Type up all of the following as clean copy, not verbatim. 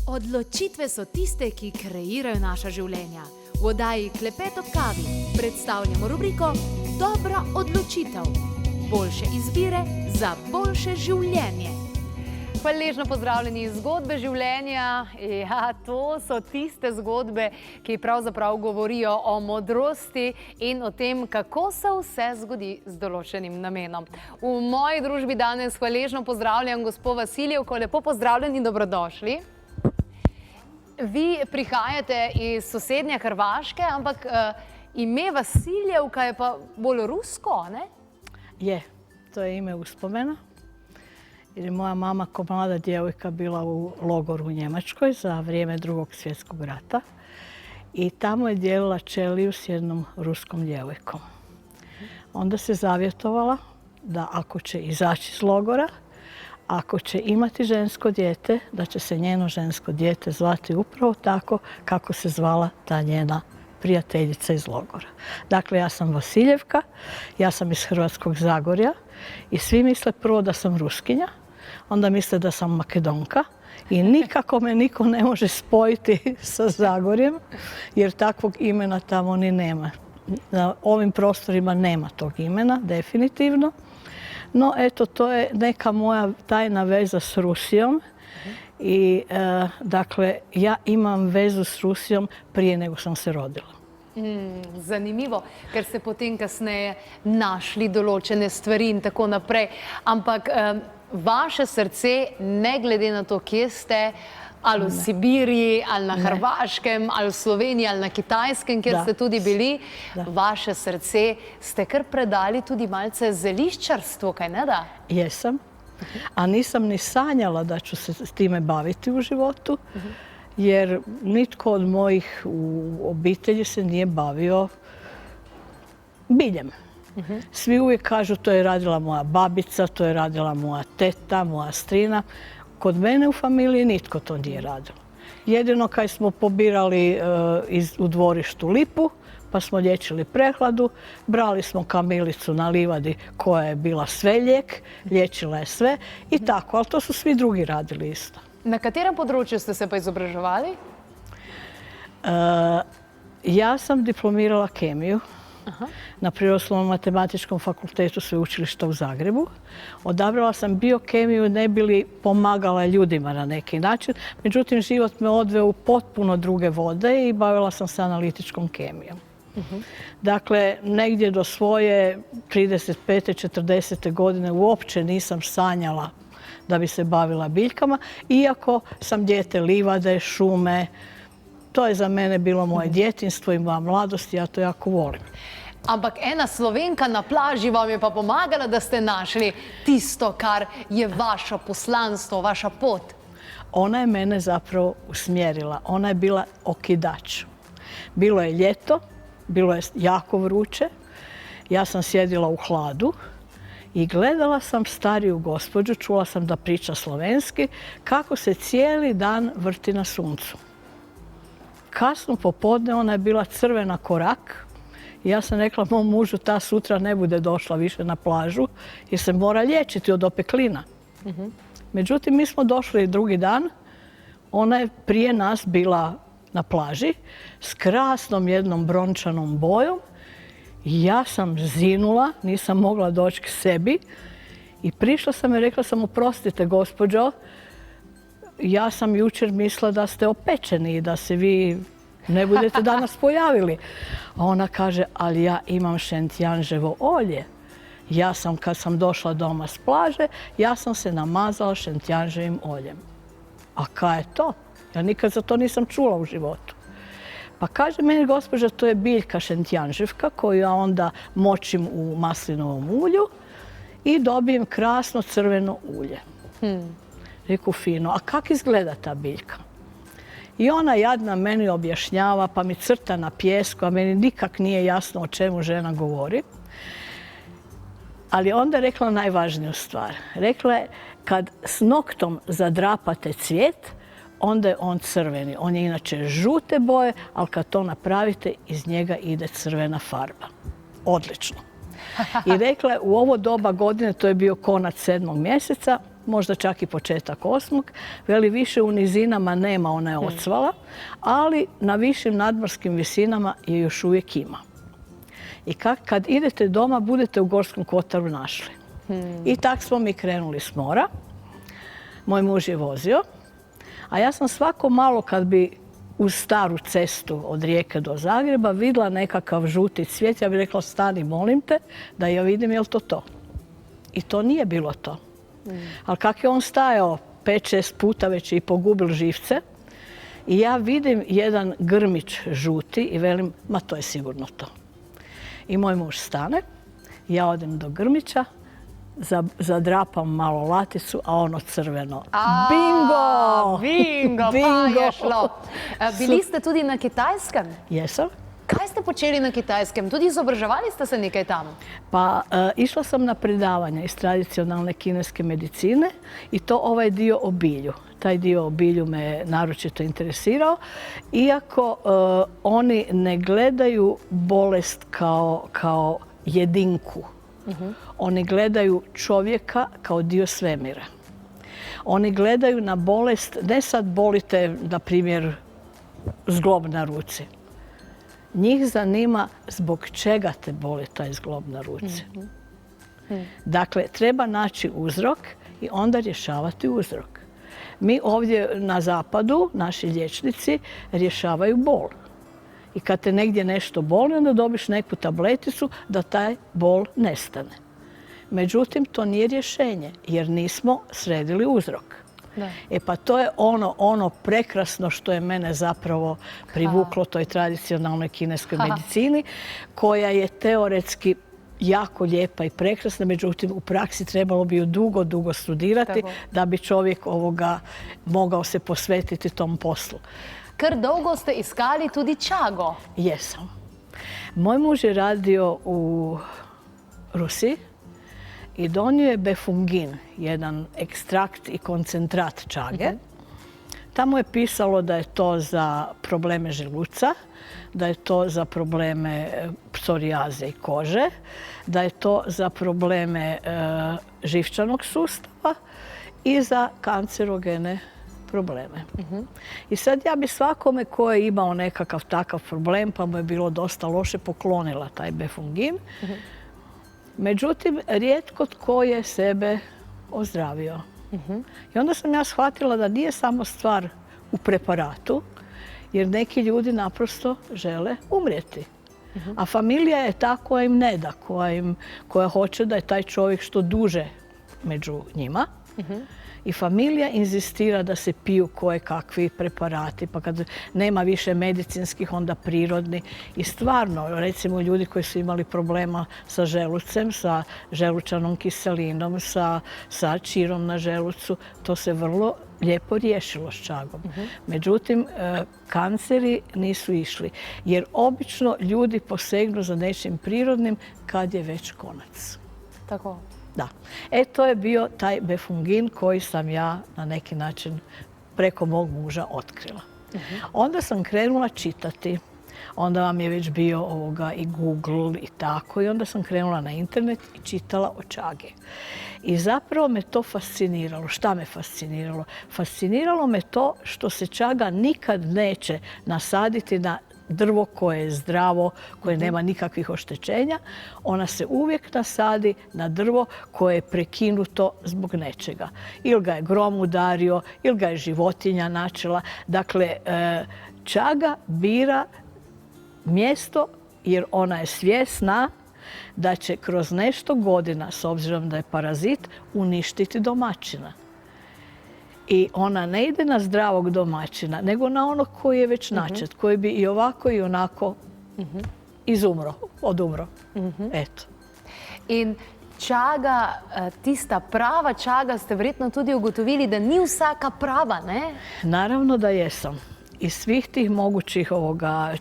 Odločitve so tiste, ki kreirajo naša življenja. V oddaji Klepet ob kavi predstavljamo rubriko Dobra odločitev. Boljše izbire za boljše življenje. Hvaležno pozdravljeni iz zgodbe življenja. Ja, to so tiste zgodbe, ki pravzaprav govorijo o modrosti in o tem, kako se vse zgodi z določenim namenom. V moji družbi danes hvaležno pozdravljam gospo Vasiljevko. Lepo pozdravljeni, dobrodošli. Vi prihajate iz sosednje Hrvaške, ampak ime Vasiljevka je pa bolj rusko, ne? Je, to je ime uspomena. Jer je moja mama kao mlada djevojka bila u logoru u Njemačkoj za vrijeme Drugog svjetskog rata. I tamo je dijelila ćeliju s jednom ruskom djevojkom. Onda se zavjetovala da ako će izaći iz logora, ako će imati žensko dijete, da će se njeno žensko dijete zvati upravo tako kako se zvala ta njena prijateljica iz logora. Dakle, ja sam Vasiljevka, ja sam iz Hrvatskog Zagorja i svi misle prvo da sam Ruskinja, onda misle da sam Makedonka i nikako me niko ne može spojiti sa Zagorjem, jer takvog imena tamo ni nema. Na ovim prostorima nema tog imena, definitivno. No, eto, to je neka moja tajna veza s Rusijom i, dakle, ja imam vezu s Rusijom prije nego sam se rodila. Zanimivo, ker ste potem kasneje našli določene stvari in tako naprej. Ampak vaše srce, ne glede na to, kje ste, ali v Sibiriji, ali na Hrvaškem, ali v Sloveniji, ali na Kitajskem, kjer ste tudi bili, vaše srce ste kar predali tudi malce zeliščarstvu, kaj ne da? Jesam, a nisam ni sanjala da ću se s time baviti u životu, jer nitko od mojih u obitelji se nije bavio biljem. Svi uvijek kažu to je radila moja babica, to je radila moja teta, moja strina. Kod mene u familiji nitko to nije radio. Jedino kad smo pobirali u dvorištu lipu, pa smo liječili prehladu, brali smo kamilicu na livadi koja je bila sve lijek, liječila je sve i tako, ali to su svi drugi radili isto. Na katerem področju ste se pa izobraževali? Ja sam diplomirala kemiju na Prirodoslovnom matematičkom fakultetu Sveučilišta u Zagrebu. Odabrala sam biokemiju ne bi li pomagala ljudima na neki način. Međutim, život me odveo u potpuno druge vode i bavila sam se analitičkom kemijom. Dakle, negdje do svoje 35. 40. godine uopće nisam sanjala da bi se bavila biljkama, iako sam dijete livade, šume. To je za mene bilo moje djetinjstvo i moja mladost i ja to jako volim. Ampak ena Slovenka na plaži vam je pa pomagala, da ste našli tisto, kar je vaše poslanstvo, vaša pot. Ona je mene zapravo usmjerila. Ona je bila okidač. Bilo je ljeto, bilo je jako vruće. Ja sam sjedila u hladu i gledala sam stariju gospođu, čula sam da priča slovenski, kako se cijeli dan vrti na suncu. Kasno popodne ona je bila crvena ko rak. I ja sam rekla mom mužu ta sutra ne bude došla više na plažu jer se mora liječiti od opeklina. Međutim, mi smo došli drugi dan. Ona je prije nas bila na plaži s krasnom jednom brončanom bojom. I ja sam zinula, nisam mogla doći k sebi. I prišla sam i rekla sam, oprostite gospođo, ja sam jučer mislila da ste opečeni i da se vi ne budete danas pojavili. A ona kaže, ali ja imam šentjanževo olje. Ja sam, kad sam došla doma s plaže, ja sam se namazala šentjanževim oljem. A kaj je to? Ja nikad za to nisam čula u životu. Pa kaže meni gospođa, to je biljka šentjanževka koju ja onda močim u maslinovom ulju i dobijem krasno crveno ulje. Reku, fino. A kak izgleda ta biljka? I ona jadna meni objašnjava, pa mi crta na pijesku, a meni nikak nije jasno o čemu žena govori. Ali onda je rekla najvažniju stvar. Rekla je, kad s noktom zadrapate cvijet, onda je on crveni. On je inače žute boje, ali kad to napravite, iz njega ide crvena farba. Odlično. I rekla je, u ovo doba godine, to je bio konac 7. mjeseca, možda čak i početak 8. Veli, više u nizinama nema, ona je odsvala, ali na višim nadmorskim visinama je još uvijek ima. I kad idete doma, budete u Gorskom kotaru našli. I tak smo mi krenuli s mora. Moj muž je vozio, a ja sam svako malo kad bi uz staru cestu od Rijeke do Zagreba vidjela nekakav žuti cvijet, ja bih rekla stani molim te da ja vidim je li to to. I to nije bilo to. Ali kak je on stajao 5-6 puta već i pogubil živce i ja vidim jedan grmić žuti i velim, ma to je sigurno to. I moj muž stane, ja odem do grmića, zadrapam malo laticu, a ono crveno. Bingo! Bingo, pa je šlo. Bili ste tudi na Kitajskem? Jesam. Kaj ste počeli na Kitajskem? Tudi izobraževali ste se nekaj tam? Pa išla sam na predavanja iz tradicionalne kineske medicine i to ovaj dio o bilju. Taj dio o bilju me naročito interesirao, iako oni ne gledaju bolest kao jedinku. Oni gledaju čovjeka kao dio svemira. Oni gledaju na bolest, ne sad bolite, na primjer, zglob na ruci. Njih zanima zbog čega te boli taj zglob na ruci. Dakle, treba naći uzrok i onda rješavati uzrok. Mi ovdje na zapadu, naši liječnici, rješavaju bol. I kad te negdje nešto boli, onda dobiš neku tableticu da taj bol nestane. Međutim, to nije rješenje, jer nismo sredili uzrok. Da. E pa to je ono prekrasno što je mene zapravo privuklo toj tradicionalnoj kineskoj medicini, koja je teoretski jako lijepa i prekrasna, međutim u praksi trebalo bi ju dugo studirati da bi čovjek mogao se posvetiti tom poslu. Kar dolgo ste iskali tudi čago. Jesam. Moj muž je radio u Rusiji i donio je befungin, jedan ekstrakt i koncentrat čage. Tamo je pisalo da je to za probleme želuca, da je to za probleme psorijaze i kože, da je to za probleme živčanog sustava i za kancerogene probleme. I sad ja bi svakome ko je imao nekakav takav problem, pa mu je bilo dosta loše, poklonila taj befungin. Međutim, rijetko tko je sebe ozdravio. I onda sam ja shvatila da nije samo stvar u preparatu, jer neki ljudi naprosto žele umrijeti. A familija je ta koja im ne da, koja hoće da je taj čovjek što duže među njima. I familija inzistira da se piju koje kakvi preparati, pa kad nema više medicinskih, onda prirodni. I stvarno, recimo ljudi koji su imali problema sa želucem, sa želučanom kiselinom, sa čirom na želucu, to se vrlo lijepo riješilo s čagom. Međutim, kanceri nisu išli, jer obično ljudi posegnu za nečim prirodnim kad je već konac. Tako. Da. To je bio taj befungin koji sam ja na neki način preko mog muža otkrila. Onda sam krenula čitati. Onda vam je već bio i Google i tako. I onda sam krenula na internet i čitala o čagi. I zapravo me to fasciniralo. Šta me fasciniralo? Fasciniralo me to što se čaga nikad neće nasaditi na drvo koje je zdravo, koje nema nikakvih oštećenja. Ona se uvijek nasadi na drvo koje je prekinuto zbog nečega. Ili ga je grom udario, ili ga je životinja načela. Dakle, čaga bira mjesto jer ona je svjesna da će kroz nešto godina, s obzirom da je parazit, uništiti domaćina. I ona ne ide na zdravog domaćina, nego na onog koji je već načet, koji bi i ovako i onako odumro. Eto. In čaga, tista prava čaga, ste verjetno tudi ugotovili, da ni vsaka prava, ne? Naravno da jesam. Iz svih tih mogućih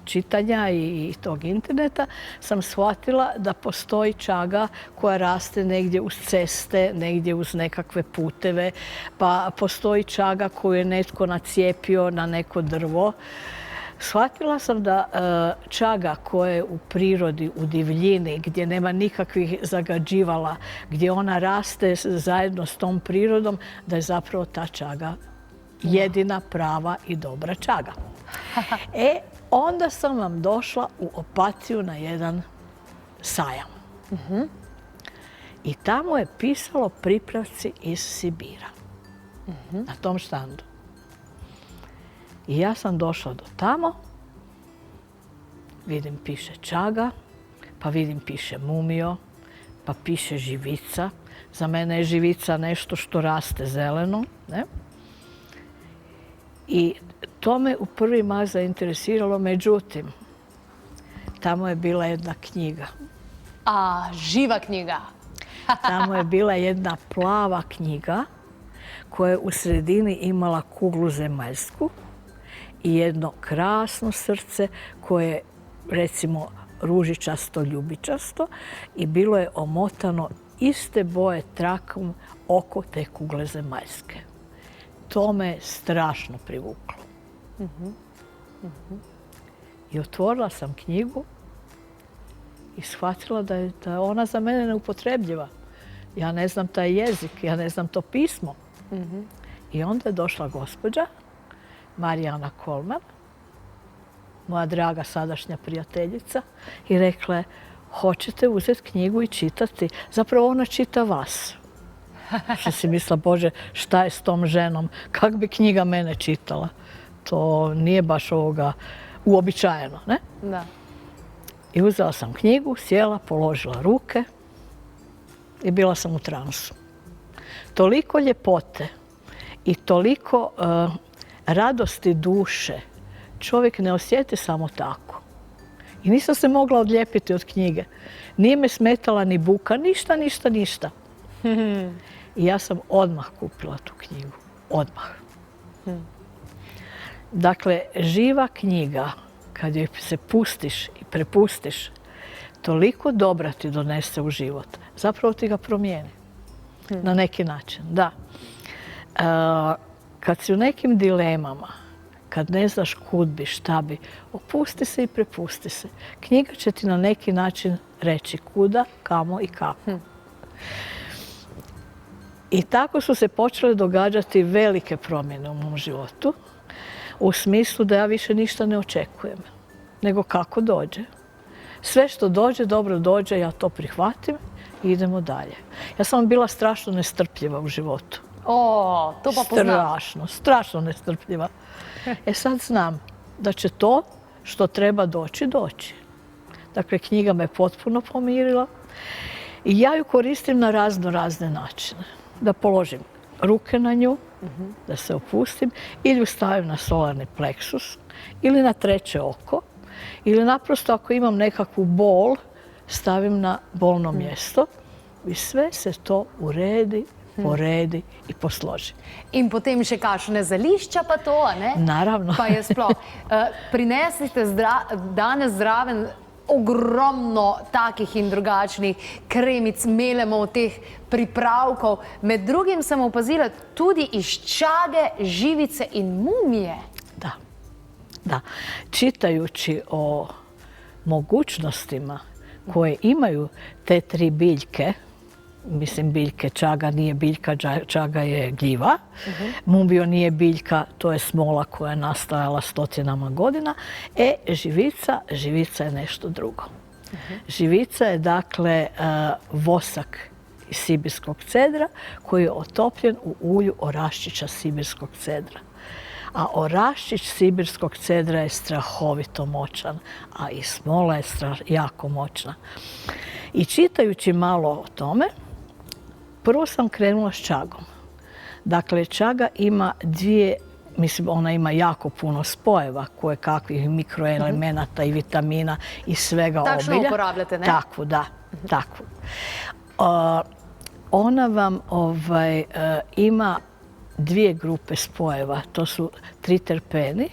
čitanja i tog interneta sam shvatila da postoji čaga koja raste negdje uz ceste, negdje uz nekakve puteve, pa postoji čaga koju je netko nacijepio na neko drvo. Shvatila sam da čaga koja je u prirodi, u divljini, gdje nema nikakvih zagađivala, gdje ona raste zajedno s tom prirodom, da je zapravo ta čaga jedina prava i dobra čaga. Onda sam vam došla u Opatiju na jedan sajam. I tamo je pisalo pripravci iz Sibira. Na tom štandu. I ja sam došla do tamo, vidim piše čaga, pa vidim piše mumio, pa piše živica. Za mene je živica nešto što raste zeleno. Ne? I to me u prvi mah zainteresiralo, međutim, tamo je bila jedna knjiga. A, živa knjiga. Tamo je bila jedna plava knjiga koja je u sredini imala kuglu zemaljsku i jedno krasno srce koje je, recimo, ružičasto, ljubičasto i bilo je omotano iste boje trakom oko te kugle zemaljske. To me strašno privuklo. I otvorila sam knjigu i shvatila da je ona za mene neupotrebljiva. Ja ne znam taj jezik, ja ne znam to pismo. I onda je došla gospođa Marijana Kolman, moja draga sadašnja prijateljica, i rekla je, hoćete uzeti knjigu i čitati? Zapravo ona čita vas. Što si mislila, Bože, šta je s tom ženom? Kak bi knjiga mene čitala? To nije baš uobičajeno, ne? Da. I uzela sam knjigu, sjela, položila ruke i bila sam u transu. Toliko ljepote i toliko radosti duše čovjek ne osjeti samo tako. I nisam se mogla odlijepiti od knjige. Nije me smetala ni buka, ništa. I ja sam odmah kupila tu knjigu. Odmah. Dakle, živa knjiga, kad joj se pustiš i prepustiš, toliko dobra ti donese u život. Zapravo ti ga promijeni. Na neki način, da. Kad si u nekim dilemama, kad ne znaš kud bi, šta bi, opusti se i prepusti se. Knjiga će ti na neki način reći kuda, kamo i kako. I tako su se počele događati velike promjene u mom životu, u smislu da ja više ništa ne očekujem, nego kako dođe. Sve što dođe, dobro dođe, ja to prihvatim i idemo dalje. Ja sam bila strašno nestrpljiva u životu. O, to pa poznam. Strašno nestrpljiva. Sad znam da će to što treba doći. Dakle, knjiga me potpuno pomirila i ja ju koristim na razne načine. Da položim ruke na nju, da se opustim, ili ju stavim na solarni pleksus, ili na treće oko, ili naprosto ako imam nekakvu bol, stavim na bolno mjesto i sve se to uredi, poredi i posloži. In potem še kakšne zelišča pa to, a ne? Naravno. Pa je sploh. Prinesli ste danes zraven ogromno takih in drugačnih kremic, melemov, teh pripravkov. Med drugim sem opazila tudi iz čage, živice in mumije. Da. Čitajući o mogućnostima koje imaju te tri biljke, mislim biljke, čaga nije biljka, čaga je gljiva, mumio nije biljka, to je smola koja je nastajala stotinama godina, živica je nešto drugo. Živica je dakle vosak iz sibirskog cedra koji je otopljen u ulju oraščića sibirskog cedra. A oraščić sibirskog cedra je strahovito moćan, a i smola je jako moćna. I čitajući malo o tome, prvo sam krenula s čagom. Dakle, čaga ima ona ima jako puno spojeva, koje kakvih mikroelemenata i vitamina i svega obilja. Tačno uporabljate, ne? Takvu, da. Takvu. Ona vam ima dvije grupe spojeva. To su triterpeni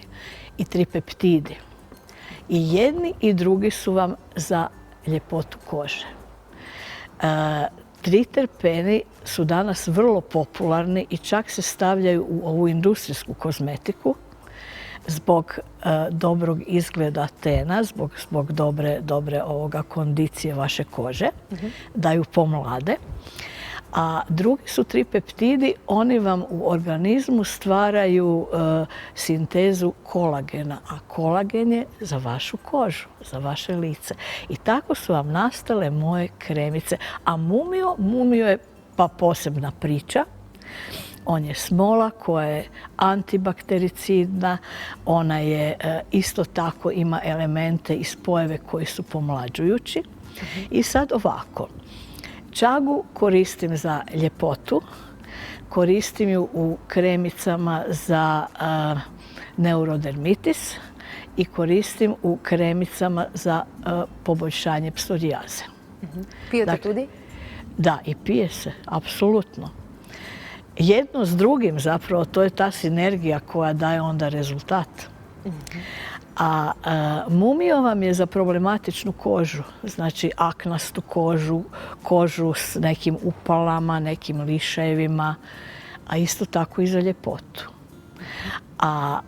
i tripeptidi. I jedni i drugi su vam za ljepotu kože. Triterpeni su danas vrlo popularni i čak se stavljaju u ovu industrijsku kozmetiku. zbog dobrog izgleda tena, zbog dobre kondicije vaše kože, da ju pomlade. A drugi su tripeptidi, oni vam u organizmu stvaraju sintezu kolagena, a kolagen je za vašu kožu, za vaše lice. I tako su vam nastale moje kremice. A mumio je pa posebna priča. On je smola koja je antibaktericidna, ona je isto tako ima elemente i spojeve koji su pomlađujući. I sad ovako. Čagu koristim za ljepotu, koristim ju u kremicama za neurodermitis i koristim u kremicama za poboljšanje psorijaze. Pijete tudi? Da, i pije se, apsolutno. Jedno s drugim zapravo, to je ta sinergija koja daje onda rezultat. A mumio vam je za problematičnu kožu, znači aknastu kožu s nekim upalama, nekim lišajevima, a isto tako i za ljepotu. A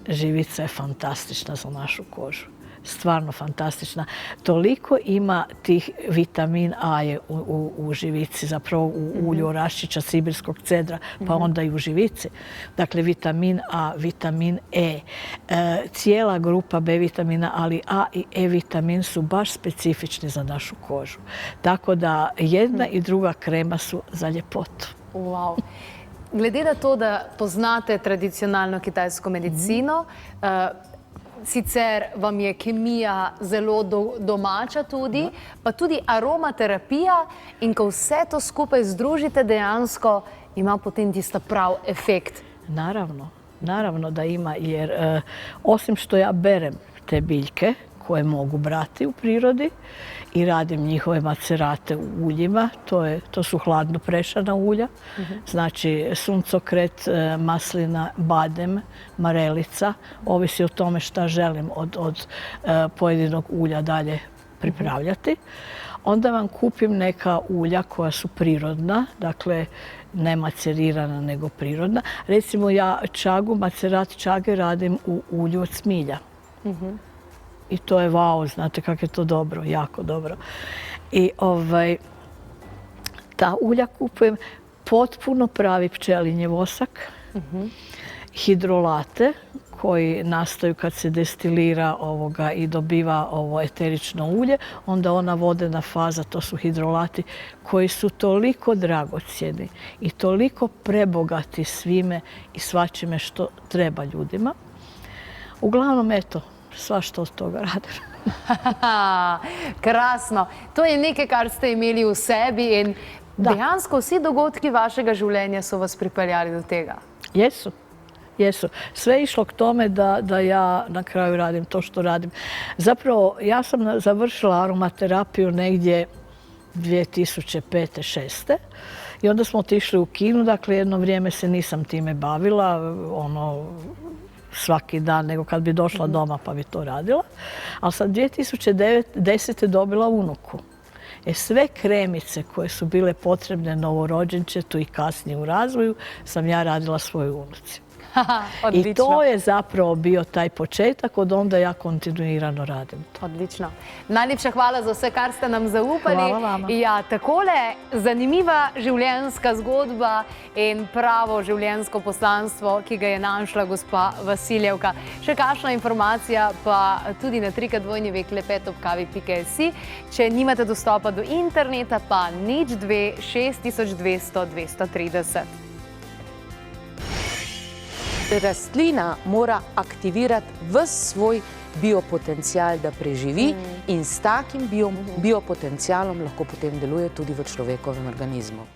živica je fantastična za našu kožu. Stvarno fantastična. Toliko ima tih vitamin A je u živici, zapravo u ulju oraščića, sibirskog cedra, pa onda i u živici. Dakle, vitamin A, vitamin E, cijela grupa B vitamina, ali A i E vitamin su baš specifični za našu kožu. Tako da jedna i druga krema su za ljepotu. Wow. Glede na to, da poznate tradicionalno kitajsko medicino, sicer vam je kemija zelo domača tudi, pa tudi aromaterapija, in ko vse to skupaj združite, dejansko ima potem tista prav efekt. Naravno da ima, jer osim što ja berem te biljke koje mogu brati u prirodi i radim njihove macerate u uljima, to su hladno prešana ulja, znači suncokret, maslina, badem, marelica, ovisi o tome šta želim od pojedinog ulja dalje pripravljati. Onda vam kupim neka ulja koja su prirodna, dakle ne macerirana nego prirodna. Recimo ja macerat čage radim u ulju od smilja. I to je wow, znate kako je to dobro, jako dobro. I ta ulja kupujem potpuno pravi pčelinje vosak, hidrolate koji nastaju kad se destilira i dobiva ovo eterično ulje, onda ona vodena faza, to su hidrolati koji su toliko dragocjeni i toliko prebogati svime i svačime što treba ljudima. Uglavnom, eto, svašta od toga radim. Krasno. To je nekaj, kar ste imeli v sebi in dejansko vsi dogodki vašega življenja so vas pripeljali do tega. Jesu. Sve je išlo k tome da ja na kraju radim to što radim. Zapravo, ja sam završila aromaterapiju negdje 2005-2006. I onda smo otišli u Kinu, dakle jedno vrijeme se nisam time bavila, svaki dan, nego kad bi došla doma pa bi to radila. Ali sad 2010. dobila unuku. Sve kremice koje su bile potrebne novorođenčetu i kasnije u razvoju sam ja radila svojoj unuci. I to je zapravo bio taj početak, od onda ja kontinuirano radim to. Odlično. Najlepša hvala za vse, kar ste nam zaupali. Hvala vama. Ja, takole zanimiva življenjska zgodba in pravo življenjsko poslanstvo, ki ga je našla gospa Vasiljevka. Še kakšna informacija pa tudi na www.klepetobkavi.si. Če nimate dostopa do interneta, pa 02 6200 230. Rastlina mora aktivirati ves svoj biopotencial, da preživi, in s takim biopotencialom lahko potem deluje tudi v človekovem organizmu.